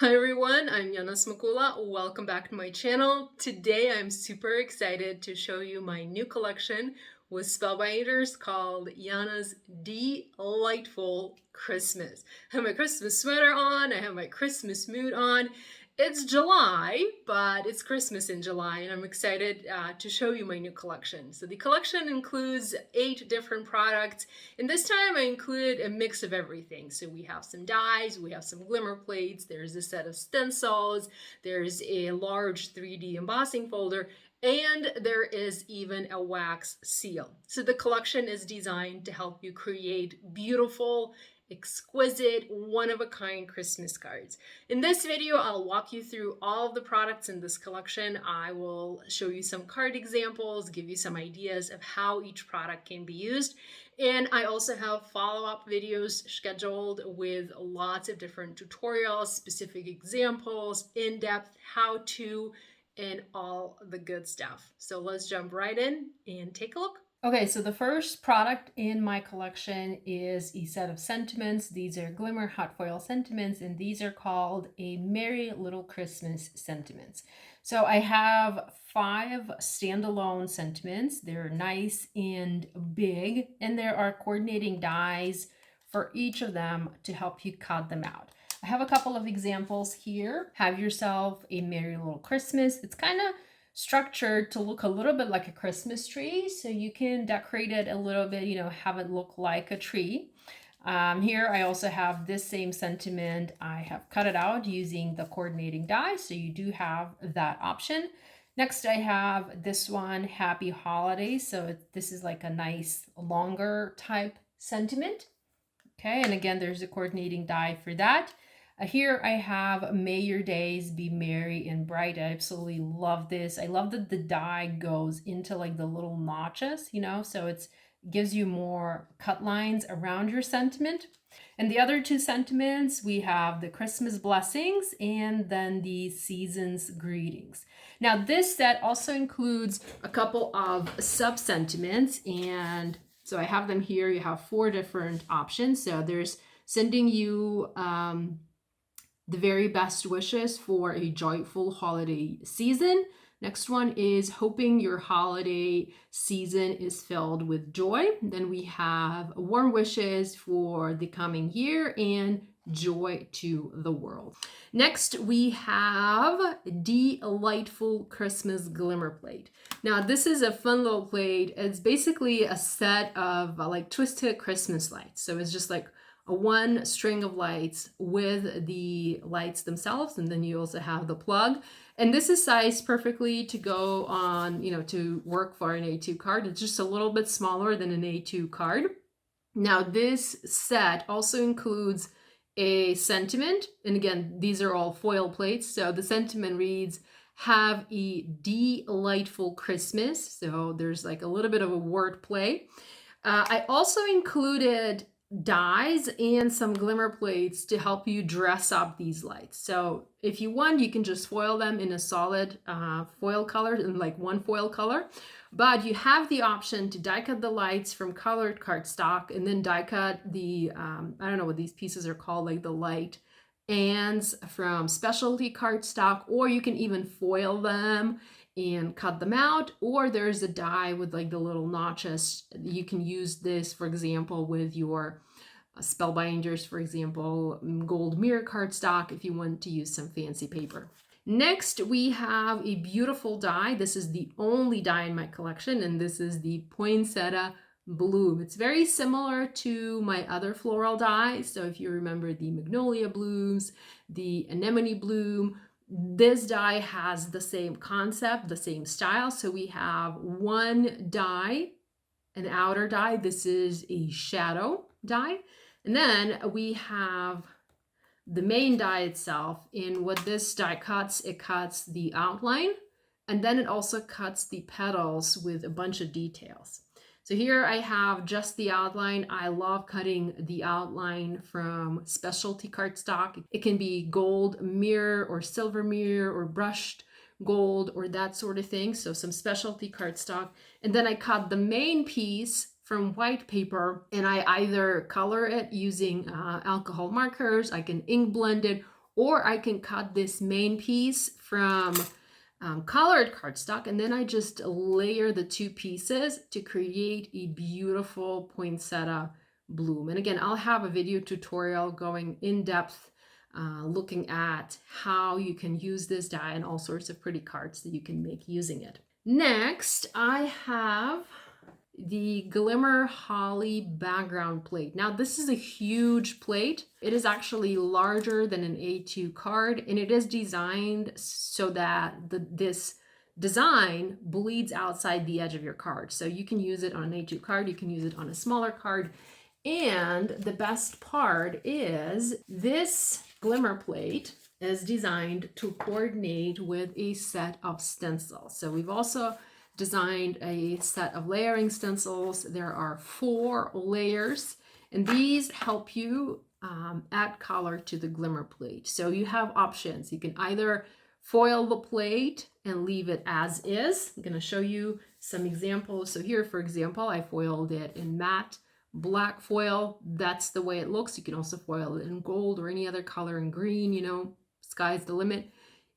Hi everyone, I'm Yana Smakula. Welcome back to my channel. Today I'm super excited to show you my new collection with Spellbinders called Yana's Delightful Christmas. I have my Christmas sweater on, I have my Christmas mood on. It's July, but it's Christmas in July, and I'm excited to show you my new collection. So the collection includes 8 different products, and this time I included a mix of everything. So we have some dies, we have some glimmer plates, there's a set of stencils, there's a large 3D embossing folder, and there is even a wax seal. So the collection is designed to help you create beautiful, exquisite, one-of-a-kind Christmas cards. In this video, I'll walk you through all of the products in this collection. I will show you some card examples, give you some ideas of how each product can be used. And I also have follow-up videos scheduled with lots of different tutorials, specific examples, in-depth how-to, and all the good stuff. So let's jump right in and take a look. Okay, so the first product in my collection is a set of sentiments. These are Glimmer hot foil sentiments, and these are called a Merry Little Christmas sentiments. So I have 5 standalone sentiments. They're nice and big, and there are coordinating dies for each of them to help you cut them out. I have a couple of examples here. Have yourself a Merry Little Christmas. It's kind of structured to look a little bit like a Christmas tree, so you can decorate it a little bit, have it look like a tree. Here I also have this same sentiment. I have cut it out using the coordinating die, so you do have that option. Next I have this one, Happy Holidays. So this is like a nice longer type sentiment. Okay, and again, there's a coordinating die for that. Here I have May Your Days Be Merry and Bright. I absolutely love this. I love that the die goes into like the little notches, so it gives you more cut lines around your sentiment. And the other 2 sentiments, we have the Christmas Blessings and then the Season's Greetings. Now this set also includes a couple of sub-sentiments, and so I have them here. You have 4 different options. So there's sending you the very best wishes for a joyful holiday season. Next one is hoping your holiday season is filled with joy. Then we have warm wishes for the coming year and joy to the world. Next, we have Delightful Christmas Glimmer Plate. Now, this is a fun little plate. It's basically a set of like twisted Christmas lights. So it's just like one string of lights with the lights themselves, and then you also have the plug. And this is sized perfectly to go on, to work for an A2 card. It's just a little bit smaller than an A2 card. Now this set also includes a sentiment, and again, these are all foil plates. So the sentiment reads, have a delightful Christmas. So there's like a little bit of a word play. I also included dies and some glimmer plates to help you dress up these lights. So if you want, you can just foil them in a solid foil color, in like one foil color, but you have the option to die cut the lights from colored cardstock and then die cut the, I don't know what these pieces are called, like the light ands from specialty cardstock, or you can even foil them and cut them out, or there's a die with like the little notches. You can use this, for example, with your Spellbinders, for example, gold mirror cardstock, if you want to use some fancy paper. Next, we have a beautiful die. This is the only die in my collection, and this is the Poinsettia Bloom. It's very similar to my other floral dies. So if you remember the Magnolia Blooms, the Anemone Bloom, this die has the same concept, the same style. So we have one die, an outer die. This is a shadow die. And then we have the main die itself. In what this die cuts, it cuts the outline, and then it also cuts the petals with a bunch of details. So here I have just the outline. I love cutting the outline from specialty cardstock. It can be gold mirror or silver mirror or brushed gold or that sort of thing. So some specialty cardstock. And then I cut the main piece from white paper, and I either color it using alcohol markers, I can ink blend it, or I can cut this main piece from colored cardstock, and then I just layer the two pieces to create a beautiful poinsettia bloom. And again, I'll have a video tutorial going in depth, looking at how you can use this die and all sorts of pretty cards that you can make using it. Next, I have the Glimmer Holly background plate. Now, this is a huge plate. It is actually larger than an A2 card, and it is designed so that this design bleeds outside the edge of your card. So you can use it on an A2 card, you can use it on a smaller card. And the best part is this glimmer plate is designed to coordinate with a set of stencils. So we've also designed a set of layering stencils. There are 4 layers, and these help you add color to the glimmer plate. So you have options. You can either foil the plate and leave it as is. I'm going to show you some examples. So here, for example, I foiled it in matte black foil. That's the way it looks. You can also foil it in gold or any other color, in green, you know, sky's the limit.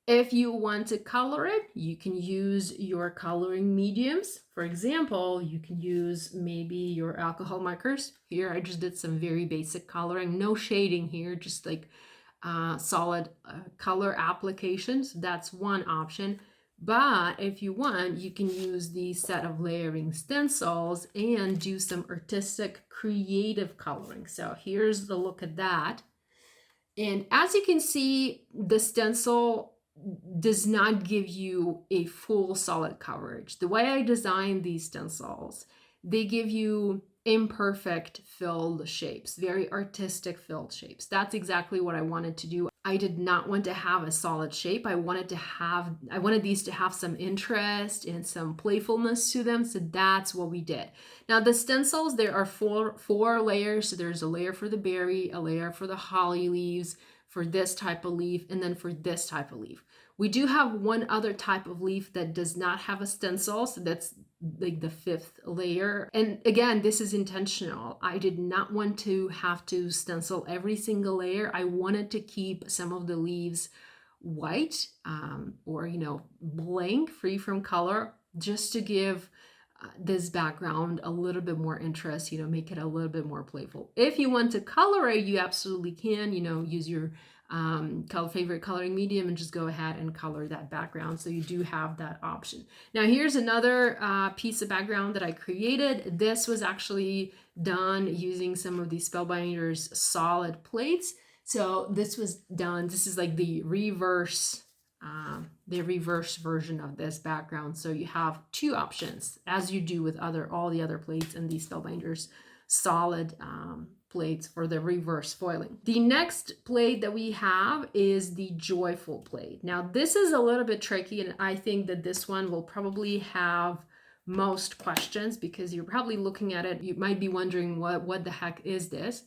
If you want to color it, you can use your coloring mediums. For example, you can use maybe your alcohol markers. Here I just did some very basic coloring, no shading here, just like solid color applications. That's one option. But if you want, you can use the set of layering stencils and do some artistic, creative coloring. So here's the look at that. And as you can see, the stencil does not give you a full solid coverage. The way I designed these stencils, they give you imperfect filled shapes, very artistic filled shapes. That's exactly what I wanted to do. I did not want to have a solid shape. I wanted these to have some interest and some playfulness to them. So that's what we did. Now the stencils, there are four layers. So there's a layer for the berry, a layer for the holly leaves, for this type of leaf, and then for this type of leaf. We do have one other type of leaf that does not have a stencil, so that's like the 5th layer. And again, this is intentional. I did not want to have to stencil every single layer. I wanted to keep some of the leaves white or, you know, blank, free from color, just to give this background a little bit more interest, you know, make it a little bit more playful. If you want to color it, you absolutely can, you know, use your favorite coloring medium and just go ahead and color that background. So you do have that option. Now here's another piece of background that I created. This was actually done using some of the Spellbinders solid plates. So this was done, this is like the reverse version of this background. So you have 2 options, as you do with all the other plates and these Spellbinders solid plates for the reverse foiling. The next plate that we have is the Joyful plate. Now this is a little bit tricky, and I think that this one will probably have most questions because you're probably looking at it, you might be wondering what the heck is this?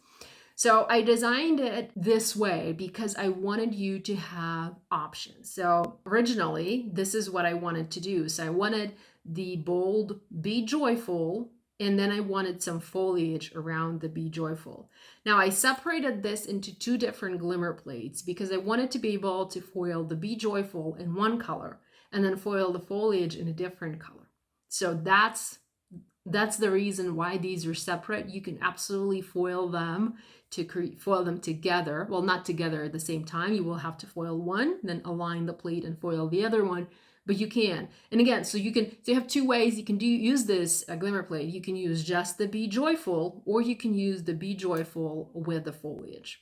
So I designed it this way because I wanted you to have options. So originally, this is what I wanted to do. So I wanted the bold Be Joyful, and then I wanted some foliage around the Be Joyful. Now I separated this into 2 different glimmer plates because I wanted to be able to foil the Be Joyful in one color and then foil the foliage in a different color. So that's the reason why these are separate. You can absolutely foil them foil them together. Well, not together at the same time. You will have to foil one, then align the plate and foil the other one, but you can. And again, so you have 2 ways you can use this glimmer plate. You can use just the Be Joyful, or you can use the Be Joyful with the foliage.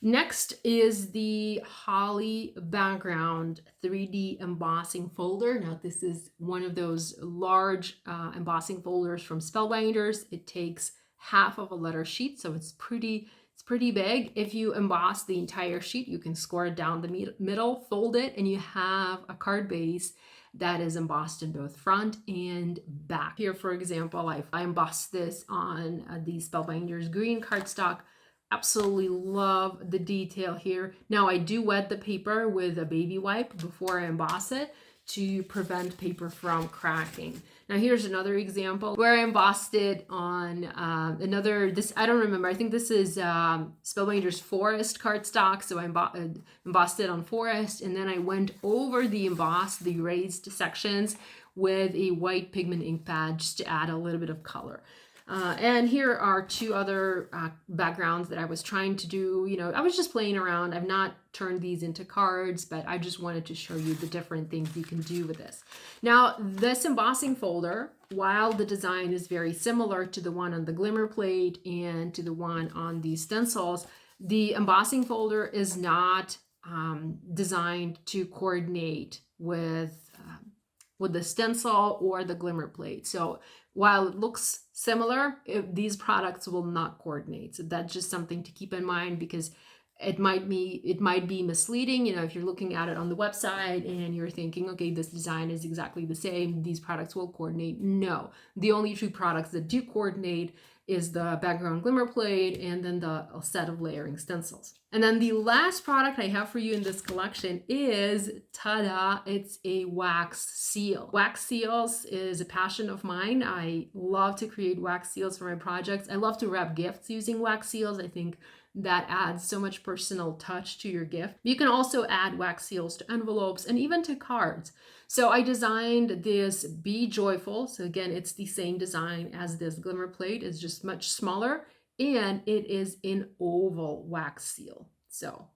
Next is the Holly background 3D embossing folder. Now this is one of those large embossing folders from Spellbinders. It takes half of a letter sheet, so it's pretty big. If you emboss the entire sheet, you can score it down the middle, fold it, and you have a card base that is embossed in both front and back. Here, for example, I embossed this on the Spellbinders green cardstock. Absolutely love the detail here. Now I do wet the paper with a baby wipe before I emboss it to prevent paper from cracking. Now here's another example where I embossed it on I don't remember, I think this is Spellbinders Forest cardstock, so I embossed it on Forest, and then I went over the raised sections with a white pigment ink pad just to add a little bit of color. And here are two other backgrounds that I was trying to do. I was just playing around. I've not turned these into cards, but I just wanted to show you the different things you can do with this. Now, this embossing folder, while the design is very similar to the one on the glimmer plate and to the one on the stencils, the embossing folder is not designed to coordinate with the stencil or the glimmer plate. So while it looks similar, these products will not coordinate. So that's just something to keep in mind, because it might be misleading. If you're looking at it on the website and you're thinking, okay, this design is exactly the same, these products will coordinate. No, the only two products that do coordinate is the background glimmer plate and then the set of layering stencils. And then the last product I have for you in this collection is, ta-da, it's a wax seal. Wax seals is a passion of mine. I love to create wax seals for my projects. I love to wrap gifts using wax seals. I think that adds so much personal touch to your gift. You can also add wax seals to envelopes and even to cards. So I designed this Be Joyful. So again, it's the same design as this glimmer plate. It's just much smaller, and it is an oval wax seal. So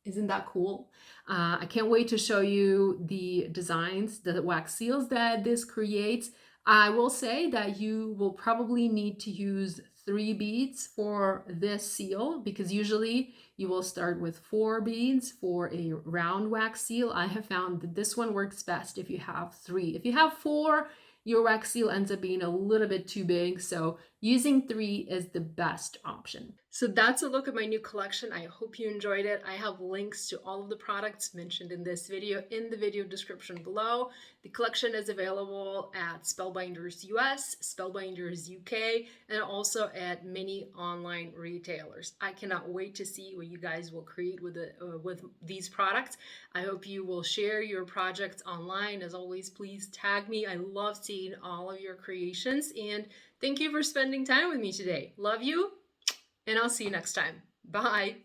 isn't that cool? I can't wait to show you the designs, the wax seals that this creates. I will say that you will probably need to use 3 beads for this seal, because usually you will start with 4 beads for a round wax seal. I have found that this one works best if you have 3. If you have 4, your wax seal ends up being a little bit too big, so using 3 is the best option. So that's a look at my new collection. I hope you enjoyed it. I have links to all of the products mentioned in this video in the video description below. The collection is available at Spellbinders US, Spellbinders UK, and also at many online retailers. I cannot wait to see what you guys will create with these products. I hope you will share your projects online. As always, please tag me. I love seeing all of your creations, and thank you for spending time with me today. Love you, and I'll see you next time. Bye.